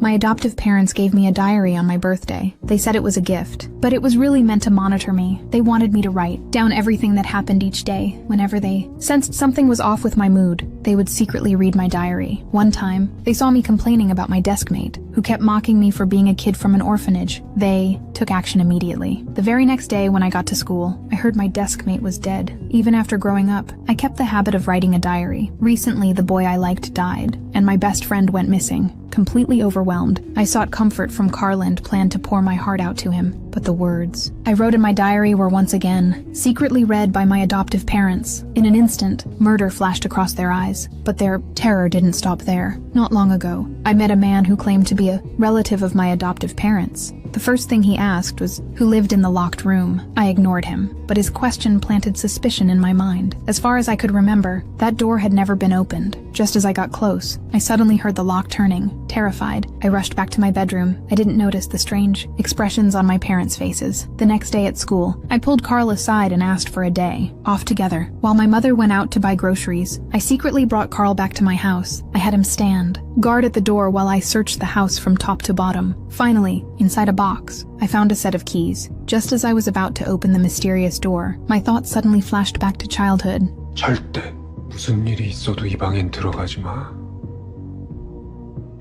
My adoptive parents gave me a diary on my birthday. They said it was a gift, but it was really meant to monitor me. They wanted me to write down everything that happened each day. Whenever they sensed something was off with my mood, they would secretly read my diary. One time, they saw me complaining about my desk mate, who kept mocking me for being a kid from an orphanage. They took action immediately. The very next day when I got to school, I heard my desk mate was dead. Even after growing up, I kept the habit of writing a diary. Recently, the boy I liked died, and my best friend went missing. Completely overwhelmed, I sought comfort from Carl and planned to pour my heart out to him. But the words I wrote in my diary were once again secretly read by my adoptive parents. In an instant, murder flashed across their eyes, but their terror didn't stop there. Not long ago, I met a man who claimed to be a relative of my adoptive parents. The first thing he asked was who lived in the locked room. I ignored him, but his question planted suspicion in my mind. As far as I could remember, that door had never been opened. Just as I got close, I suddenly heard the lock turning. Terrified, I rushed back to my bedroom. I didn't notice the strange expressions on my parents' faces. The next day at school, I pulled Carl aside and asked for a day off together. While my mother went out to buy groceries, I secretly brought Carl back to my house. I had him stand guard at the door while I searched the house from top to bottom. Finally, inside a box, I found a set of keys. Just as I was about to open the mysterious door, my thoughts suddenly flashed back to childhood. 절대 무슨 일이 있어도 이 방엔 들어가지 마.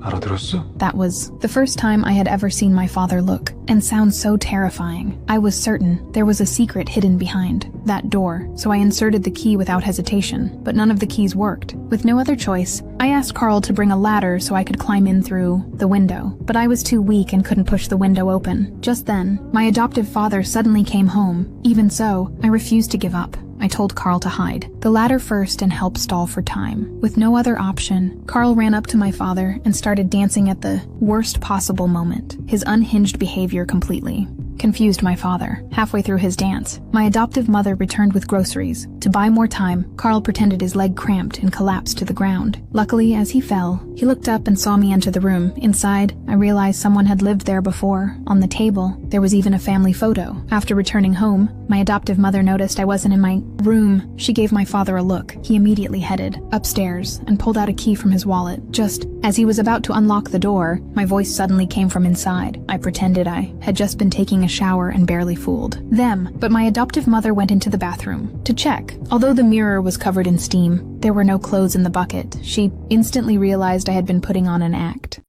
알아들었어? That was the first time I had ever seen my father look, and sound so terrifying. I was certain there was a secret hidden behind that door, so I inserted the key without hesitation, but none of the keys worked. With no other choice, I asked Carl to bring a ladder so I could climb in through the window, but I was too weak and couldn't push the window open. Just then, my adoptive father suddenly came home. Even so, I refused to give up. I told Carl to hide the ladder first and help stall for time. With no other option, Carl ran up to my father and started dancing at the worst possible moment. His unhinged behavior completely confused my father. Halfway through his dance, my adoptive mother returned with groceries. To buy more time, Carl pretended his leg cramped and collapsed to the ground. Luckily, as he fell, he looked up and saw me enter the room. Inside, I realized someone had lived there before. On the table, there was even a family photo. After returning home, my adoptive mother noticed I wasn't in my room. She gave my father a look. He immediately headed upstairs and pulled out a key from his wallet. Just as he was about to unlock the door, my voice suddenly came from inside. I pretended I had just been taking a shower and barely fooled them, but my adoptive mother went into the bathroom to check. Although the mirror was covered in steam, there were no clothes in the bucket. She instantly realized I had been putting on an act.